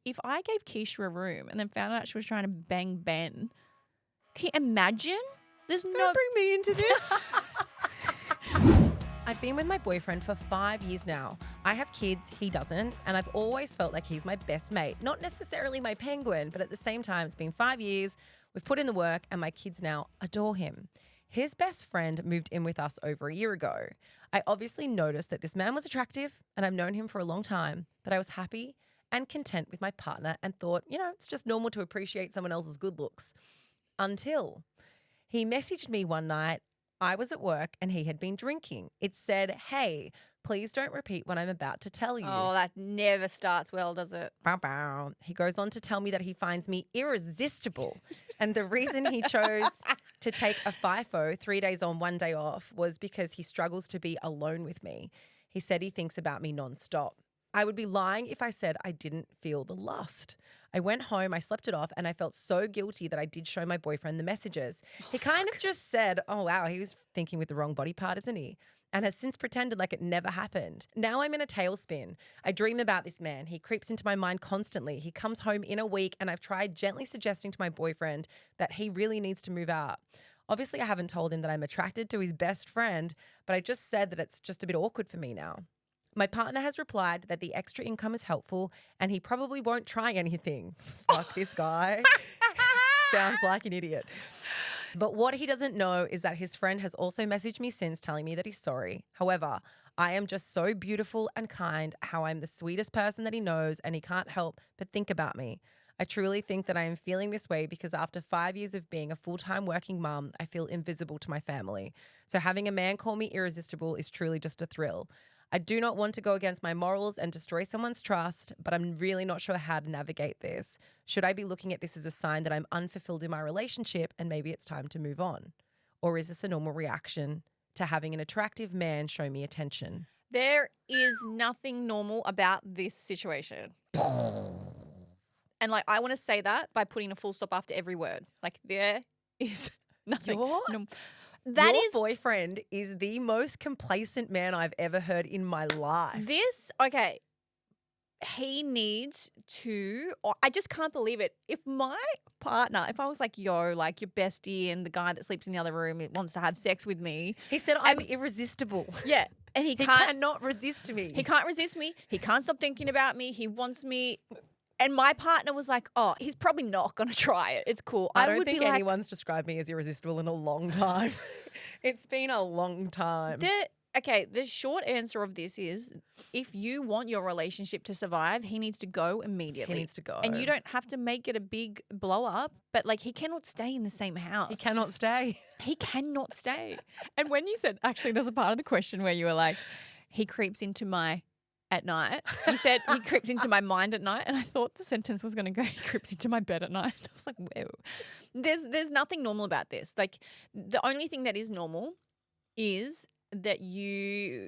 if I gave Keisha a room and then found out she was trying to bang Ben, can you imagine? There's Don't bring me into this. I've been with my boyfriend for 5 years now. I have kids, he doesn't, and I've always felt like he's my best mate. Not necessarily my penguin, but at the same time, it's been 5 years, we've put in the work, and my kids now adore him. His best friend moved in with us over a year ago. I obviously noticed that this man was attractive, and I've known him for a long time, but I was happy and content with my partner and thought, it's just normal to appreciate someone else's good looks. Until he messaged me one night. I was at work and he had been drinking. It said, "Hey, please don't repeat what I'm about to tell you." Oh, that never starts well, does it? Bow, bow. He goes on to tell me that he finds me irresistible. And the reason he chose to take a FIFO, 3 days on, 1 day off, was because he struggles to be alone with me. He said he thinks about me nonstop. I would be lying if I said I didn't feel the lust. I went home, I slept it off, and I felt so guilty that I did show my boyfriend the messages. He kind of just said, oh, wow, he was thinking with the wrong body part, isn't he? And has since pretended like it never happened. Now I'm in a tailspin. I dream about this man. He creeps into my mind constantly. He comes home in a week, and I've tried gently suggesting to my boyfriend that he really needs to move out. Obviously, I haven't told him that I'm attracted to his best friend, but I just said that it's just a bit awkward for me now. My partner has replied that the extra income is helpful and he probably won't try anything. Fuck this guy. Sounds like an idiot. But what he doesn't know is that his friend has also messaged me since telling me that he's sorry. However, I am just so beautiful and kind, how I'm the sweetest person that he knows and he can't help but think about me. I truly think that I am feeling this way because after 5 years of being a full-time working mum, I feel invisible to my family. So having a man call me irresistible is truly just a thrill. I do not want to go against my morals and destroy someone's trust, but I'm really not sure how to navigate this. Should I be looking at this as a sign that I'm unfulfilled in my relationship and maybe it's time to move on? Or is this a normal reaction to having an attractive man show me attention? There is nothing normal about this situation. And I want to say that by putting a full stop after every word. There is nothing. Your boyfriend is the most complacent man I've ever heard in my life. He needs to, I just can't believe it. If my partner, if I was like, yo, your bestie and the guy that sleeps in the other room wants to have sex with me. He said I'm irresistible. Yeah. And he cannot resist me. He can't resist me. He can't stop thinking about me. He wants me. And my partner was like, oh, he's probably not going to try it. It's cool. I don't think anyone's described me as irresistible in a long time. It's been a long time. The short answer of this is if you want your relationship to survive, he needs to go immediately. He needs to go. And you don't have to make it a big blow up, but he cannot stay in the same house. He cannot stay. He cannot stay. And when you said, actually, there's a part of the question where you were like, he creeps into my at night. You said he creeps into my mind at night, and I thought the sentence was going to go, he creeps into my bed at night. I was like, whoa. There's nothing normal about this. The only thing that is normal is that you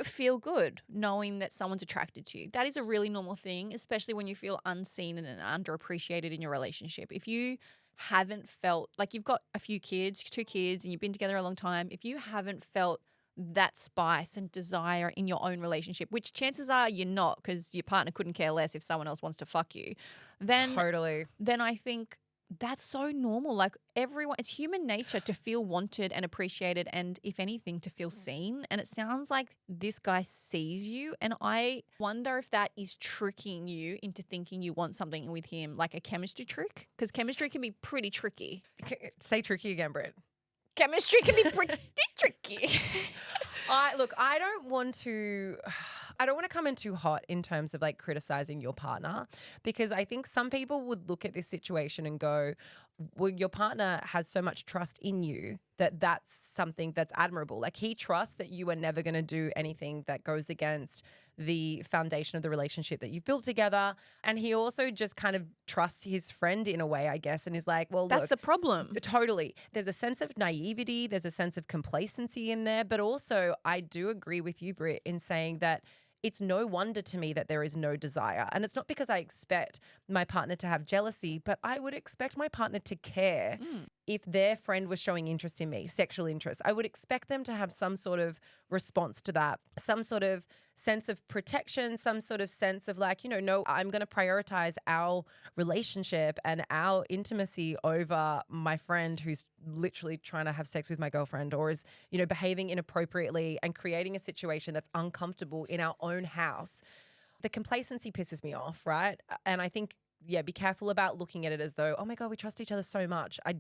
feel good knowing that someone's attracted to you. That is a really normal thing, especially when you feel unseen and underappreciated in your relationship. If you haven't felt you've got a few kids, 2 kids, and you've been together a long time, if you haven't felt that spice and desire in your own relationship, which chances are you're not because your partner couldn't care less if someone else wants to fuck you, then I think that's so normal. Everyone, it's human nature to feel wanted and appreciated and, if anything, to feel seen. And it sounds like this guy sees you. And I wonder if that is tricking you into thinking you want something with him, like a chemistry trick, because chemistry can be pretty tricky. Say tricky again, Britt. Chemistry can be pretty tricky. I don't want to come in too hot in terms of criticizing your partner, because I think some people would look at this situation and go, well, your partner has so much trust in you that that's something that's admirable. He trusts that you are never going to do anything that goes against the foundation of the relationship that you've built together. And he also just kind of trusts his friend in a way, I guess, and is like, well, that's the problem. Totally. There's a sense of naivety. There's a sense of complacency in there. But also I do agree with you, Britt, in saying that it's no wonder to me that there is no desire. And it's not because I expect my partner to have jealousy, but I would expect my partner to care. if their friend was showing interest in me, sexual interest, I would expect them to have some sort of response to that, some sort of sense of protection, some sort of sense of like, no, I'm going to prioritize our relationship and our intimacy over my friend who's literally trying to have sex with my girlfriend or is, behaving inappropriately and creating a situation that's uncomfortable in our own house. The complacency pisses me off, right? And I think, be careful about looking at it as though, oh my God, we trust each other so much. I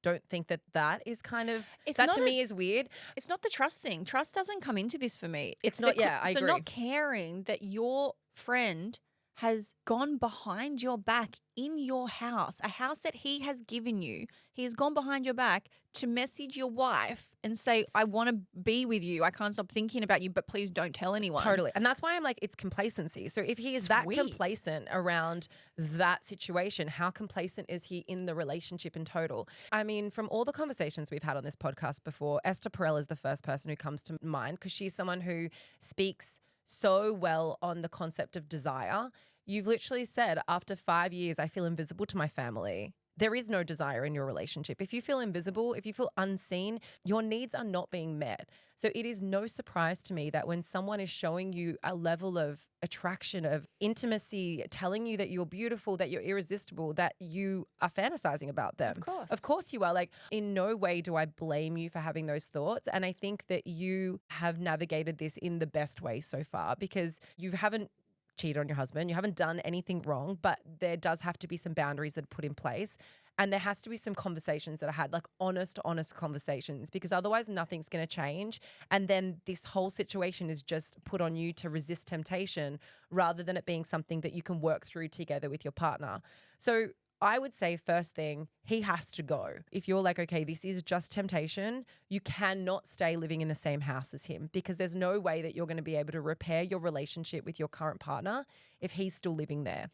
don't think that is kind of, that to me is weird. It's not the trust thing. Trust doesn't come into this for me. It's not, I agree. So not caring that your friend has gone behind your back in your house, a house that he has given you. He has gone behind your back to message your wife and say, I want to be with you. I can't stop thinking about you, but please don't tell anyone. Totally. And that's why I'm like, it's complacency. So if he is complacent around that situation, how complacent is he in the relationship in total? I mean, from all the conversations we've had on this podcast before, Esther Perel is the first person who comes to mind because she's someone who speaks so well on the concept of desire. You've literally said, after 5 years, I feel invisible to my family. There is no desire in your relationship. If you feel invisible, if you feel unseen, your needs are not being met. So it is no surprise to me that when someone is showing you a level of attraction, of intimacy, telling you that you're beautiful, that you're irresistible, that you are fantasizing about them. Of course. Of course you are. Like, in no way do I blame you for having those thoughts. And I think that you have navigated this in the best way so far because you haven't cheated on your husband. You haven't done anything wrong, but there does have to be some boundaries that are put in place. And there has to be some conversations that are had, like honest conversations, because otherwise nothing's going to change. And then this whole situation is just put on you to resist temptation rather than it being something that you can work through together with your partner. So I would say first thing, he has to go. If you're like, okay, this is just temptation, you cannot stay living in the same house as him because there's no way that you're going to be able to repair your relationship with your current partner if he's still living there.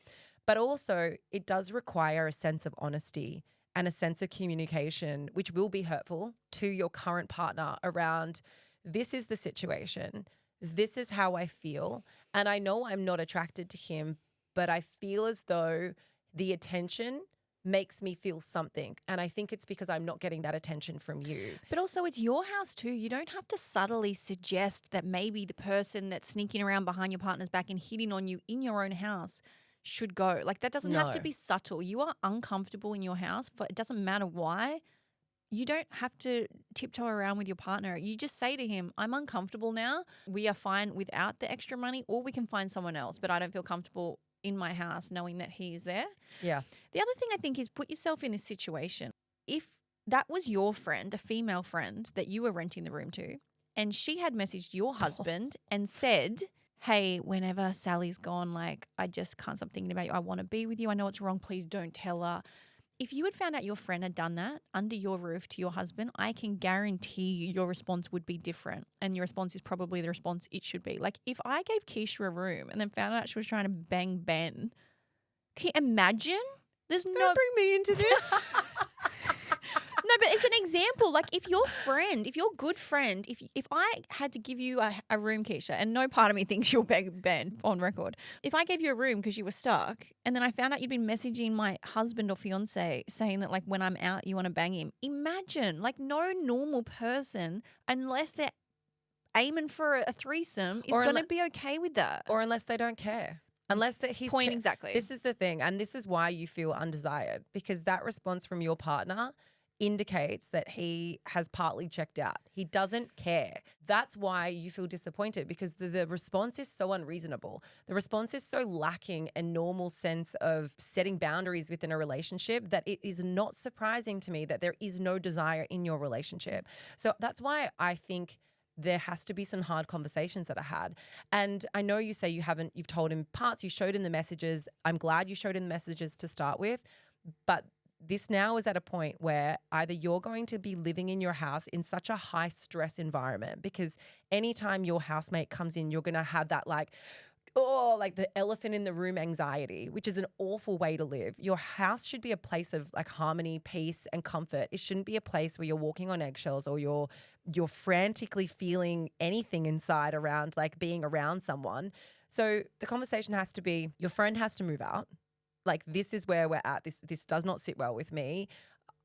But also, it does require a sense of honesty and a sense of communication, which will be hurtful to your current partner around this is the situation, this is how I feel, and I know I'm not attracted to him, but I feel as though the attention makes me feel something. And I think it's because I'm not getting that attention from you. But also it's your house too. You don't have to subtly suggest that maybe the person that's sneaking around behind your partner's back and hitting on you in your own house should go. Like that doesn't have to be subtle. You are uncomfortable in your house. It doesn't matter why. You don't have to tiptoe around with your partner. You just say to him, I'm uncomfortable now. We are fine without the extra money or we can find someone else, but I don't feel comfortable in my house knowing that he is there. Yeah. The other thing I think is put yourself in this situation. If that was your friend, a female friend that you were renting the room to, and she had messaged your husband and said, hey, whenever Sally's gone, like, I just can't stop thinking about you. I want to be with you. I know it's wrong. Please don't tell her. If you had found out your friend had done that under your roof to your husband, I can guarantee you your response would be different. And your response is probably the response it should be. Like if I gave Keisha a room and then found out she was trying to bang Ben, can you imagine? Don't bring me into this. No, but it's an example. Like if your good friend, if I had to give you a room, Keisha, and no part of me thinks you'll bang Ben on record. If I gave you a room because you were stuck and then I found out you'd been messaging my husband or fiance saying that like when I'm out you want to bang him. Imagine like no normal person, unless they're aiming for a threesome, is going to be okay with that. Or unless they don't care. Unless that he's point exactly. This is the thing. And this is why you feel undesired, because that response from your partner indicates that he has partly checked out. He doesn't care. That's why you feel disappointed, because the response is so unreasonable. The response is so lacking a normal sense of setting boundaries within a relationship that it is not surprising to me that there is no desire in your relationship. So that's why I think there has to be some hard conversations that are had. And I know you say you've told him parts, you showed him the messages. I'm glad you showed him the messages to start with, but this now is at a point where either you're going to be living in your house in such a high stress environment, because anytime your housemate comes in, you're going to have that like the elephant in the room anxiety, which is an awful way to live. Your house should be a place of like harmony, peace, and comfort. It shouldn't be a place where you're walking on eggshells or you're frantically feeling anything inside around like being around someone. So the conversation has to be, your friend has to move out. Like, this is where we're at. This does not sit well with me.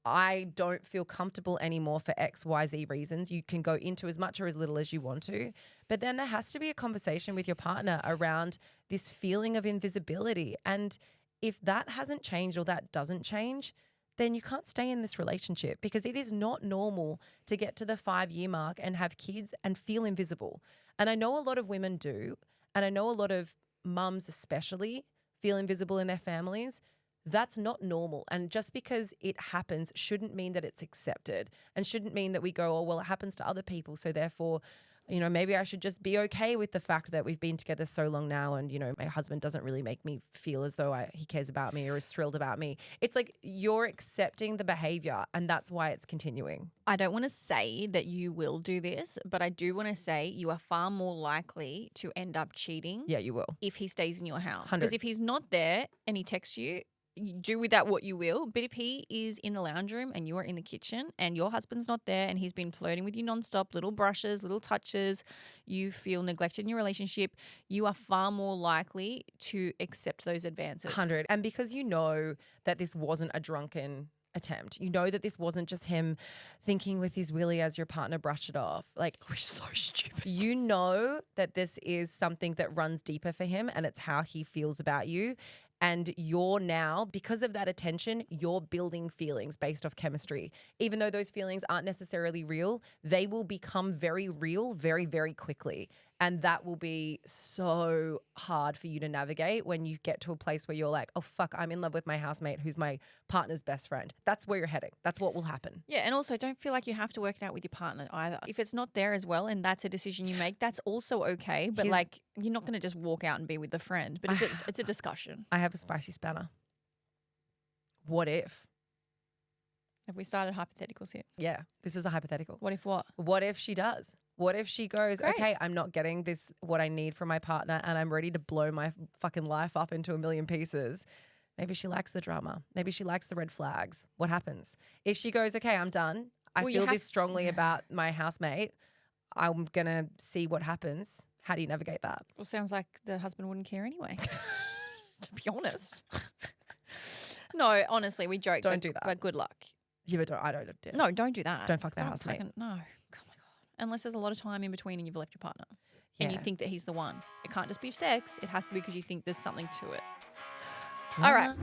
I don't feel comfortable anymore for X, Y, Z reasons. You can go into as much or as little as you want to. But then there has to be a conversation with your partner around this feeling of invisibility. And if that hasn't changed or that doesn't change, then you can't stay in this relationship, because it is not normal to get to the 5-year mark and have kids and feel invisible. And I know a lot of women do. And I know a lot of mums especially feel invisible in their families. That's not normal. And just because it happens shouldn't mean that it's accepted, and shouldn't mean that we go, oh, well, it happens to other people, so therefore, maybe I should just be okay with the fact that we've been together so long now, and, my husband doesn't really make me feel as though he cares about me or is thrilled about me. It's like you're accepting the behavior, and that's why it's continuing. I don't want to say that you will do this, but I do want to say you are far more likely to end up cheating. Yeah, you will. If he stays in your house. 100. Because if he's not there and he texts you, do with that what you will. But if he is in the lounge room and you are in the kitchen and your husband's not there and he's been flirting with you nonstop, little brushes, little touches, you feel neglected in your relationship, you are far more likely to accept those advances. 100. And because you know that this wasn't a drunken attempt, you know that this wasn't just him thinking with his willy as your partner brushed it off. Like, we're so stupid. You know that this is something that runs deeper for him, and it's how he feels about you. And you're now, because of that attention, you're building feelings based off chemistry. Even though those feelings aren't necessarily real, they will become very real very, very quickly. And that will be so hard for you to navigate when you get to a place where you're like, oh, fuck, I'm in love with my housemate who's my partner's best friend. That's where you're heading. That's what will happen. Yeah, and also don't feel like you have to work it out with your partner either. If it's not there as well and that's a decision you make, that's also okay. But you're not going to just walk out and be with the friend. But it's a discussion. I have a spicy spanner. What if? Have we started hypotheticals here? Yeah, this is a hypothetical. What if what? What if she does? What if she goes, Great. okay, I'm not getting this, what I need from my partner, and I'm ready to blow my fucking life up into a million pieces? Maybe she likes the drama. Maybe she likes the red flags. What happens? If she goes, okay, I'm done. I feel this strongly about my housemate. I'm going to see what happens. How do you navigate that? Well, sounds like the husband wouldn't care anyway, to be honest. No, honestly, we joke. Don't do that. But good luck. Yeah, but I don't. No, don't do that. Don't fuck the housemate. No. Oh my God. Unless there's a lot of time in between and you've left your partner and you think that he's the one. It can't just be sex. It has to be because you think there's something to it. All right.